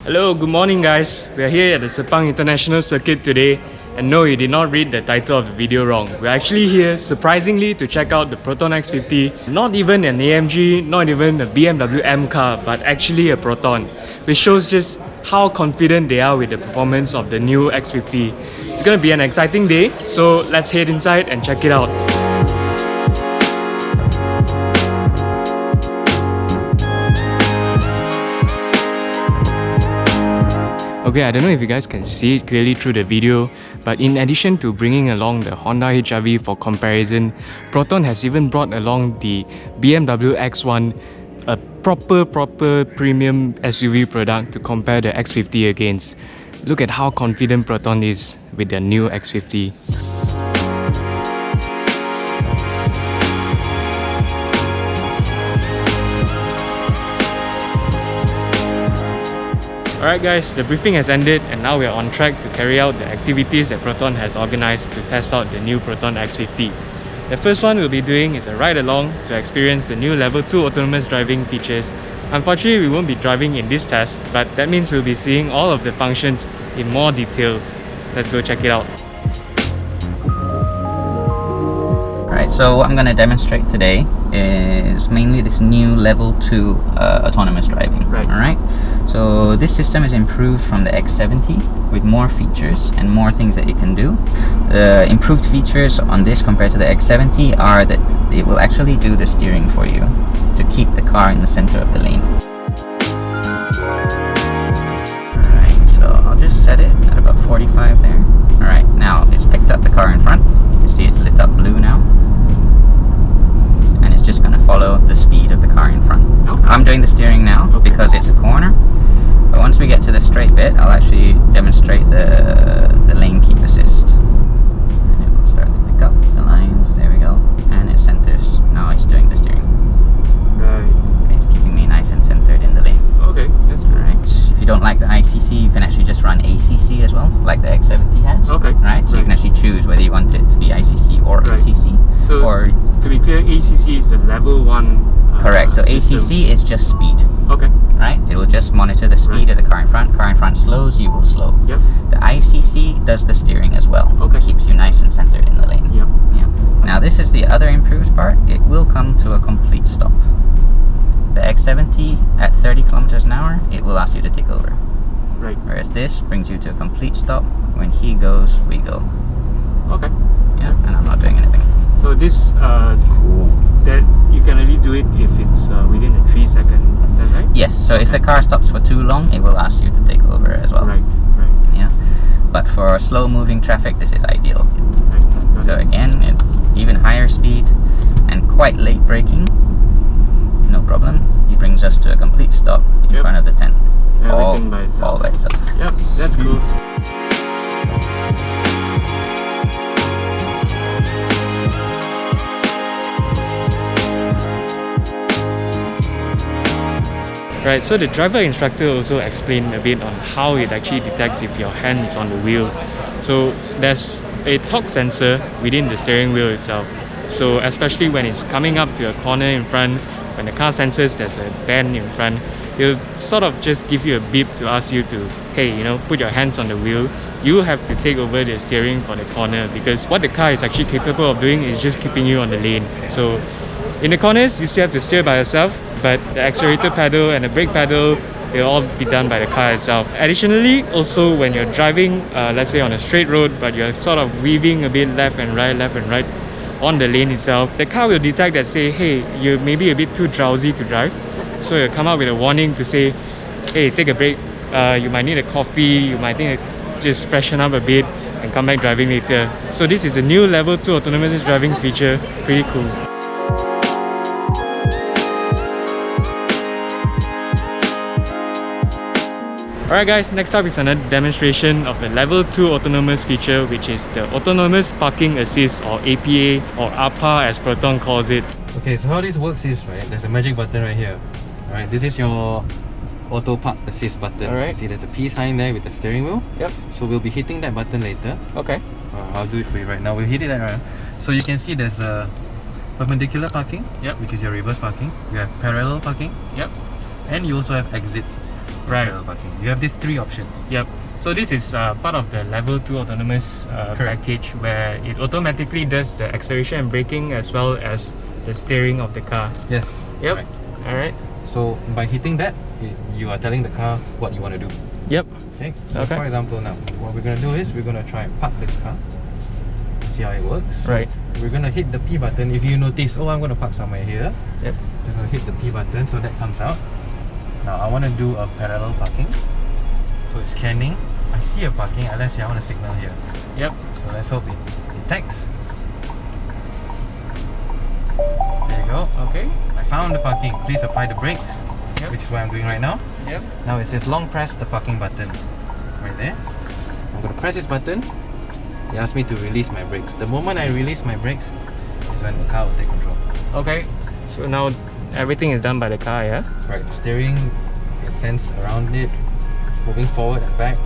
Hello, good morning guys. We are here at the Sepang International Circuit today, and no, you did not read the title of the video wrong. We're actually here, surprisingly, to check out the Proton X50. Not even an AMG, not even a BMW M car, but actually a Proton, which shows just how confident they are with the performance of the new X50. It's gonna be an exciting day, so let's head inside and check it out. Okay, I don't know if you guys can see it clearly through the video, but in addition to bringing along the Honda HR-V for comparison, Proton has even brought along the BMW X1, a proper premium SUV product to compare the X50 against. Look at how confident Proton is with their new X50. Alright guys, the briefing has ended and now we are on track to carry out the activities that Proton has organised to test out the new Proton X50. The first one we'll be doing is a ride along to experience the new level 2 autonomous driving features. Unfortunately, we won't be driving in this test, but that means we'll be seeing all of the functions in more details. Let's go check it out. Alright, so what I'm going to demonstrate today is mainly this new level 2 autonomous driving. Right. Alright, so this system is improved from the X70 with more features and more things that it can do. The improved features on this compared to the X70 are that it will actually do the steering for you to keep the car in the center of the lane. Alright, so I'll just set it at about 45 there. Alright, now it's picked up the car in front. You can see it's lit up blue now. And it's just going to follow the speed of the car in front. Okay. I'm doing the steering now because it's a corner. But once we get to the straight bit, I'll actually demonstrate the lane keep assist. And it will start to pick up the lines. There we go. And it centers. Now it's doing the steering. Right. Okay, it's keeping me nice and centered in the lane. Okay, that's cool. Alright, if you don't like the ICC, you can actually just run ACC as well, like the X70 has. Okay. Right, so you can actually choose whether you want it to be ICC or ACC. So, or to be clear, ACC is the level 1 correct, so system. ACC is just speed. Okay. Right, it will just monitor the speed of the car in front. Car in front slows, you will slow. Yep. The ICC does the steering as well. Okay. Keeps you nice and centered in the lane. Yep. Yeah. Now this is the other improved part. It will come to a complete stop. The X70 at 30 kilometers an hour, it will ask you to take over. Right. Whereas this brings you to a complete stop. When he goes, we go. Okay. Yeah, and I'm not doing anything. So this that you can only do it if it's within a 3-second, is that right? Yes, so if the car stops for too long, it will ask you to take over as well. Right, right, Yeah, but for slow moving traffic, this is ideal. right. Got So it. again, even higher speed and quite late braking, no problem. He brings us to a complete stop in Yep. front of the tent. Everything by itself. All by itself. Yep, that's cool. Right, so the driver instructor also explained a bit on how it actually detects if your hand is on the wheel. So there's a torque sensor within the steering wheel itself. So especially when it's coming up to a corner in front, when the car senses there's a bend in front, it'll sort of just give you a beep to ask you to, hey, you know, put your hands on the wheel. You have to take over the steering for the corner, because what the car is actually capable of doing is just keeping you on the lane. So in the corners, you still have to steer by yourself, but the accelerator pedal and the brake pedal, they'll all be done by the car itself. Additionally, also when you're driving, let's say on a straight road, but you're sort of weaving a bit left and right on the lane itself, the car will detect that, say, hey, you may be a bit too drowsy to drive. So it'll come out with a warning to say, hey, take a break, you might need a coffee, you might need to just freshen up a bit and come back driving later. So this is a new level 2 autonomous driving feature, pretty cool. Alright guys, next up is another demonstration of the level 2 autonomous feature, which is the Autonomous Parking Assist, or APA, or APA as Proton calls it. Okay, so how this works is, right, there's a magic button right here. Alright, this is your Auto Park Assist button. Alright. See, there's a P sign there with the steering wheel. Yep. So we'll be hitting that button later. Okay. I'll do it for you right now. We'll hit it around. So you can see there's a perpendicular parking, Yep. which is your reverse parking. You have parallel parking, Yep. and you also have exit Right. parallel parking. You have these three options. Yep. So this is part of the level 2 autonomous package, where it automatically does the acceleration and braking as well as the steering of the car. Yes. Yep. Correct. Alright. So by hitting that, you are telling the car what you want to do. Yep. Okay. So Okay. for example, now what we're gonna do is we're gonna try and park this car. See how it works. So Right. we're gonna hit the P button. If you notice, oh, I'm gonna park somewhere here. Yep. Just gonna hit the P button, so that comes out. Now I want to do a parallel parking. So it's scanning. I see a parking. Let's say I want to signal here. Yep. So let's hope it detects. There you go. Okay. I found the parking. Please apply the brakes, Yep. which is what I'm doing right now. Yep. Now it says long press the parking button. Right there. I'm gonna press this button. It asks me to release my brakes. The moment I release my brakes is when the car will take control. Okay. So now everything is done by the car, yeah? Right, steering, it sends around it, moving forward and back,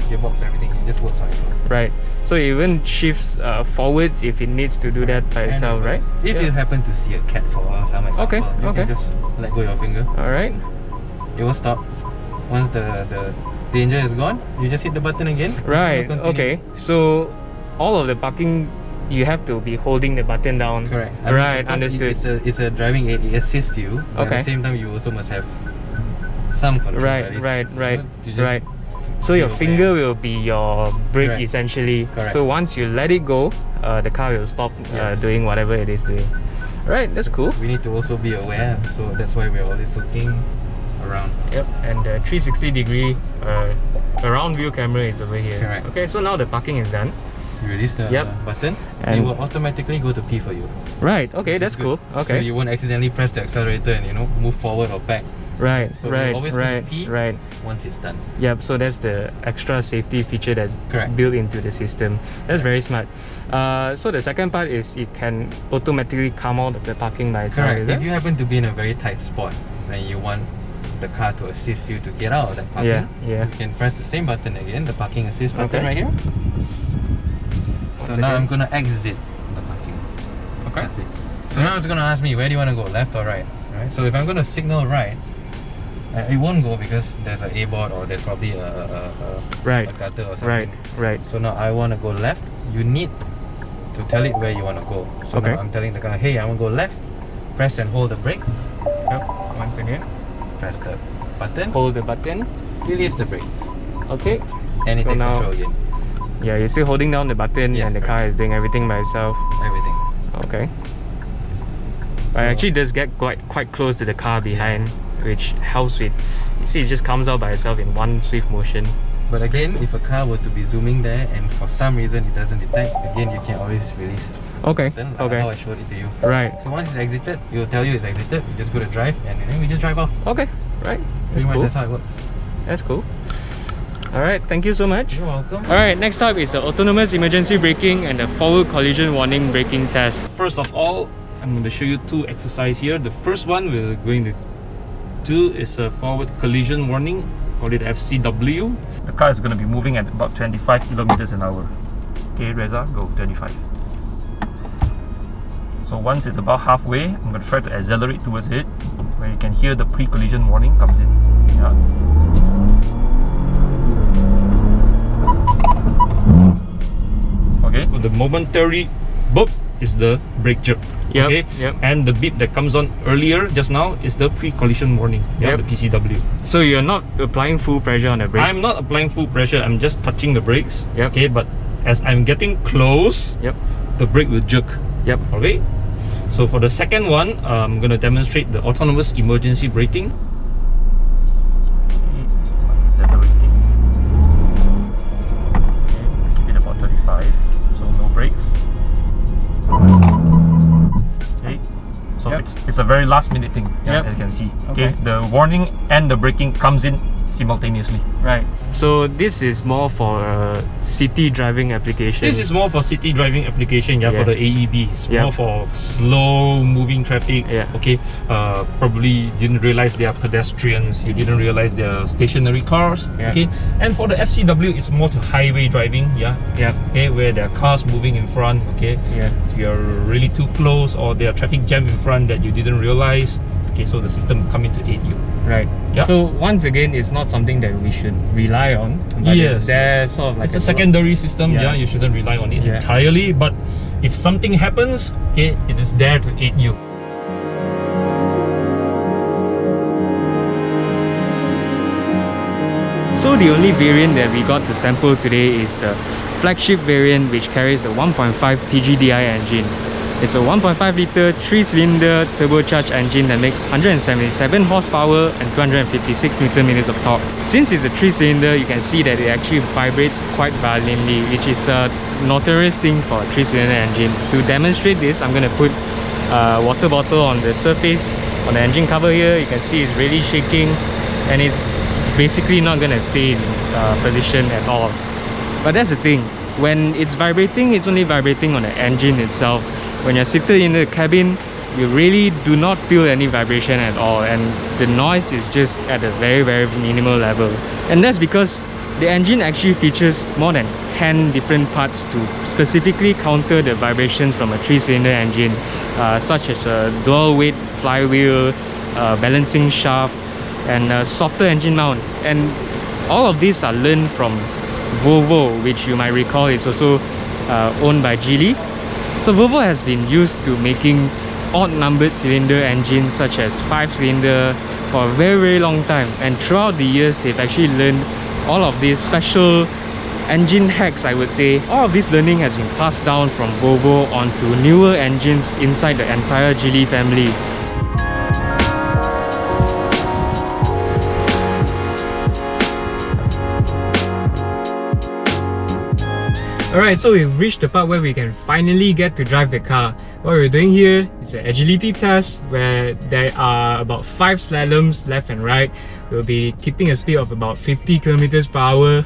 gearbox, everything, it just works on its own. Right. So it even shifts forwards if it needs to do that by And itself, right? if you happen to see a cat for some example, Okay, you okay. can just let go your finger. Alright. It will stop. Once the danger is gone, you just hit the button again. Right. It will continue. Okay. So all of the parking, you have to be holding the button down. Correct. Right. because Understood. It's a driving aid. It assists you. But Okay. at the same time, you also must have some control. Right. at least. Right. Right. You just Right. So your be finger aware. will be your brake Correct. essentially. Correct. So once you let it go, the car will stop Yes. doing whatever it is doing. Right. That's cool. We need to also be aware. So that's why we're always looking around. Yep, and the 360-degree around view camera is over here. Correct. Okay, so now the parking is done. You release the Yep. button, And- it will automatically go to P for you. Right. Okay, that's Good. cool. So Okay. you won't accidentally press the accelerator and move forward or back Right. So right. we'll always go right. P. Right. once it's done. Yep. So that's the extra safety feature that's Correct. built into the system. That's very smart. So the second part is it can automatically come out of the parking by itself. Correct. Is If it? you happen to be in a very tight spot and you want the car to assist you to get out of that parking, Yeah, yeah. you can press the same button again, the parking assist button Okay. right here. So Once now again. I'm gonna exit the parking. Okay. That's it. So now it's gonna ask me, where do you want to go, left or right? Right. So if I'm gonna signal right, it won't go because there's an A board or there's probably a Right. gutter or something. Right. Right. So now I want to go left. You need to tell it where you want to go. So Okay. now I'm telling the car, hey, I want to go left. Press and hold the brake. Yep. Once again, Press the button. hold the button. Release the brake. Okay. And it So takes now- control again. Yeah, you're still holding down the button, Yes, and the car correct. is doing everything by itself. Everything. Okay. But it actually does get quite close to the car behind, which helps with. You see, it just comes out by itself in one swift motion. But again, if a car were to be zooming there and for some reason it doesn't detect, again you can always release Okay. then Okay. how I showed it to you. Right. So once it's exited, it will tell you it's exited. You just go to drive and then we just drive off. Okay. Right. That's Pretty much cool. that's how it works. That's cool. Alright, thank you so much. You're welcome. Alright, next up is the autonomous emergency braking and the forward collision warning braking test. First of all, I'm going to show you two exercises here. The first one we're going to do is a forward collision warning, call it FCW. The car is going to be moving at about 25 kilometers an hour. Okay, Reza, go 25. So once it's about halfway, I'm going to try to accelerate towards it, where you can hear the pre-collision warning comes in. Yeah. Okay, so the momentary boop is the brake jerk. Yep, Okay, yep. and the beep that comes on earlier just now is the pre-collision warning. Yeah, Yep. the PCW. So you're not applying full pressure on the brakes? I'm not applying full pressure. I'm just touching the brakes. Yep. Okay, but as I'm getting close, Yep. the brake will jerk. Yep. Okay. So for the second one, I'm gonna demonstrate the autonomous emergency braking. Okay, so I'm accelerating. Okay, keep it about 35. So no brakes. Okay. So Yep. it's a very last minute thing. Yeah, Yep. as you can see. Okay. Okay. The warning and the braking comes in simultaneously. Right. So this is more for city driving application. This is more for city driving application, yeah, for Yeah. the AEB. It's Yeah. more for slow moving traffic. Yeah. Okay. Probably didn't realize they are pedestrians. You didn't realize they are stationary cars. Yeah. Okay. And for the FCW, it's more to highway driving. Yeah. Yeah. Okay, where there are cars moving in front. Okay. Yeah. If you're really too close or there are traffic jam in front that you didn't realize. Okay, so the system will come in to aid you. Right. Yeah. So once again, it's not something that we should rely on. But Yes, it's there sort of like It's a secondary system. Yeah. Yeah, you shouldn't rely on it Yeah. entirely. But if something happens, okay, it is there to aid you. So the only variant that we got to sample today is the flagship variant, which carries the 1.5 TGDi engine. It's a 1.5 litre 3-cylinder turbocharged engine that makes 177 horsepower and 256 Nm of torque. Since it's a 3-cylinder, you can see that it actually vibrates quite violently, which is a notorious thing for a 3-cylinder engine. To demonstrate this, I'm going to put a water bottle on the surface, on the engine cover here. You can see it's really shaking, and it's basically not going to stay in position at all. But that's the thing, when it's vibrating, it's only vibrating on the engine itself. When you're seated in the cabin, you really do not feel any vibration at all, and the noise is just at a very minimal level. And that's because the engine actually features more than 10 different parts to specifically counter the vibrations from a 3-cylinder engine, such as a dual weight flywheel, balancing shaft, and a softer engine mount. And all of these are learned from Volvo, which you might recall is also owned by Geely. So Volvo has been used to making odd-numbered cylinder engines such as 5-cylinder for a very long time, and throughout the years they've actually learned all of these special engine hacks, I would say. All of this learning has been passed down from Volvo onto newer engines inside the entire Geely family. Alright, so we've reached the part where we can finally get to drive the car. What we're doing here is an agility test where there are about 5 slaloms left and right. We'll be keeping a speed of about 50 km per hour.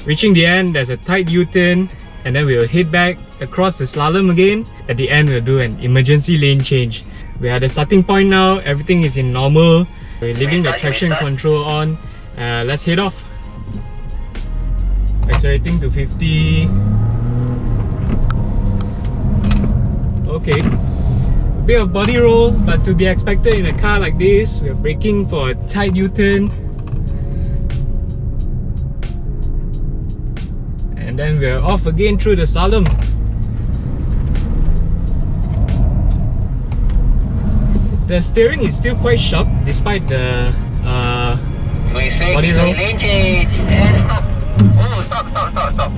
Reaching the end, there's a tight U-turn, and then we'll head back across the slalom again. At the end, we'll do an emergency lane change. We're at the starting point now, everything is in normal. We're leaving the traction control on. Let's head off. Accelerating to 50. Okay, a bit of body roll, but to be expected in a car like this. We're braking for a tight U-turn, and then we're off again through the slalom. The steering is still quite sharp despite the body roll. Stop.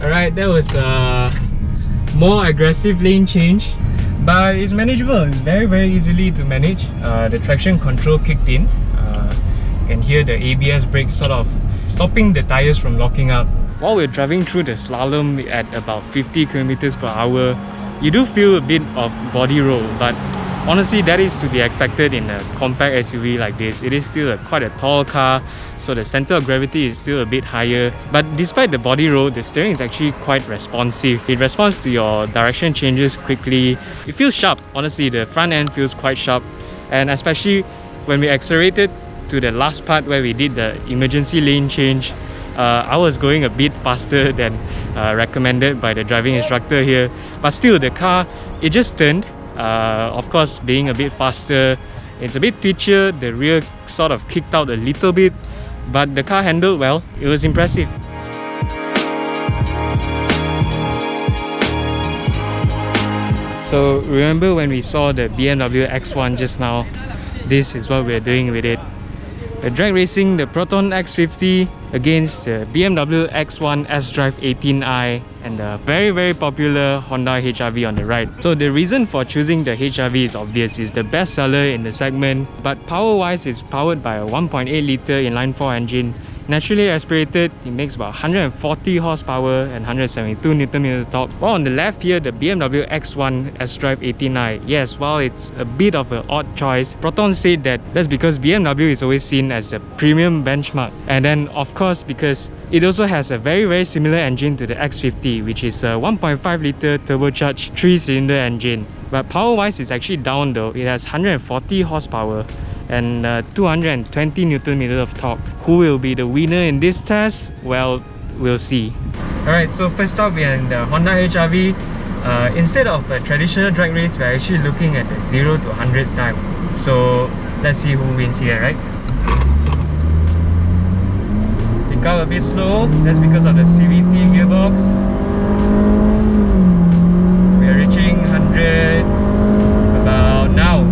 Alright, that was more aggressive lane change, but it's manageable. It's very easily to manage. The traction control kicked in. You can hear the ABS brakes sort of stopping the tires from locking up. While we're driving through the slalom at about 50 km per hour, you do feel a bit of body roll, but honestly that is to be expected in a compact SUV like this. It is still quite a tall car, so the center of gravity is still a bit higher. But despite the body roll, the steering is actually quite responsive. It responds to your direction changes quickly. It feels sharp. Honestly, the front end feels quite sharp, and especially when we accelerated to the last part where we did the emergency lane change, I was going a bit faster than recommended by the driving instructor here. But still, the car, it just turned. Of course, being a bit faster, it's a bit twitchier. The rear sort of kicked out a little bit, but the car handled well. It was impressive. So remember when we saw the BMW X1 just now? This is what we're doing with it. We're drag racing the Proton X50 against the BMW X1 S-Drive 18i and the very popular Honda HR-V on the right. So the reason for choosing the HR-V is obvious. It's the best seller in the segment, but power-wise, it's powered by a 1.8 litre inline-4 engine. Naturally aspirated, it makes about 140 horsepower and 172 Nm of torque. While on the left here, the BMW X1 S-Drive 18i. Yes, while it's a bit of an odd choice, Proton said that that's because BMW is always seen as the premium benchmark. And then of course, because it also has a very similar engine to the X50, which is a 1.5 litre turbocharged 3-cylinder engine. But power-wise, it's actually down though. It has 140 horsepower and 220 Nm of torque. Who will be the winner in this test? Well, we'll see. Alright, so first up we are in the Honda HR-V. Instead of a traditional drag race, we're actually looking at the 0 to 100 time. So Let's see who wins here, right? Pick up a bit slow, that's because of the CVT gearbox. We are reaching 100 about now.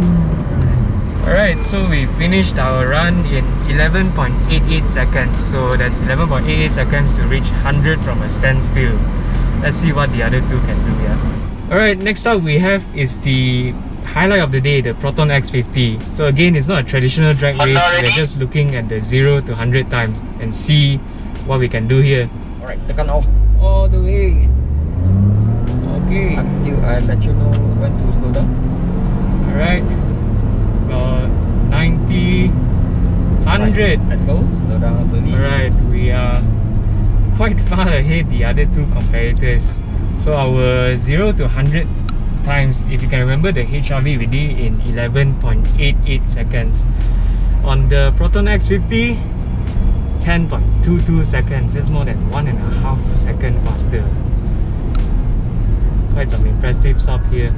Alright, so we finished our run in 11.88 seconds. So that's 11.88 seconds to reach 100 from a standstill. Let's see what the other two can do, yeah. Alright, next up we have is the highlight of the day, the Proton X50. So again, it's not a traditional drag race. We're just looking at the 0 to 100 times and see what we can do here. Alright, tekan off. All the way. Okay. Until I let you know when to slow down. Alright. 90, 100. Let go, slow down slowly. Alright, we are quite far ahead the other two competitors. So our 0 to 100 times, if you can remember the HRV, we did in 11.88 seconds. On the Proton X50, 10.22 seconds. That's more than 1.5 seconds faster. Quite some impressive stuff here.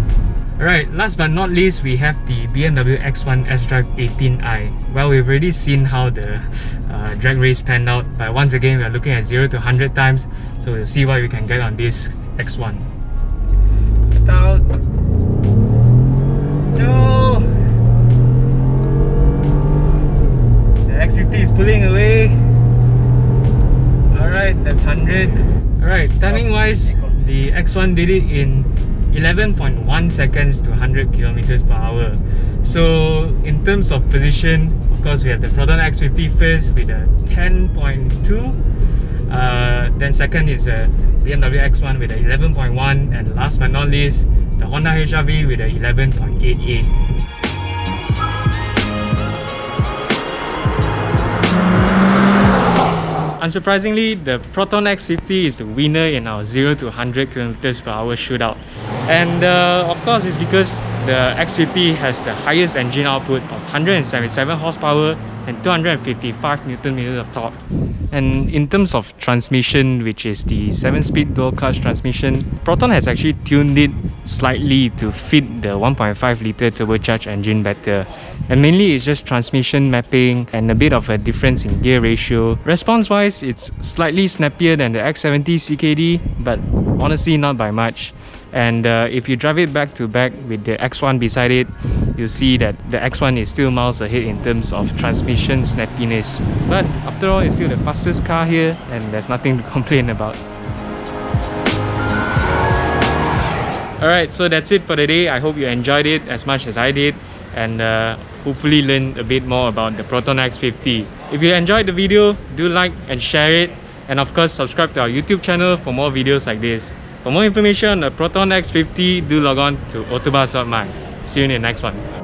Alright, last but not least, we have the BMW X1 S-Drive 18i. Well, we've already seen how the drag race panned out, but once again, we're looking at 0 to 100 times, so we'll see what we can get on this X1. Get out! No! The X50 is pulling away. Alright, that's 100. Alright, timing wise, the X1 did it in 11.1 seconds to 100 kilometers per hour. So in terms of position, of course we have the Proton X50 first with a 10.2. Then second is the BMW X1 with a 11.1, and last but not least, the Honda HRV with a 11.88. Unsurprisingly, the Proton X50 is the winner in our 0 to 100 km per hour shootout. And of course, it's because the X50 has the highest engine output of 177 horsepower and 255 Nm of torque. And in terms of transmission, which is the 7-speed dual clutch transmission, Proton has actually tuned it slightly to fit the 1.5 litre turbocharged engine better. And mainly it's just transmission mapping and a bit of a difference in gear ratio. Response wise, it's slightly snappier than the X70 CKD, but honestly not by much. And if you drive it back to back with the X1 beside it, you'll see that the X1 is still miles ahead in terms of transmission snappiness. But after all, it's still the fastest car here and there's nothing to complain about. Alright, so that's it for the day. I hope you enjoyed it as much as I did, and hopefully learned a bit more about the Proton X50. If you enjoyed the video, do like and share it, and of course subscribe to our YouTube channel for more videos like this. For more information on the Proton X50, do log on to AutoBuzz.my. See you in the next one.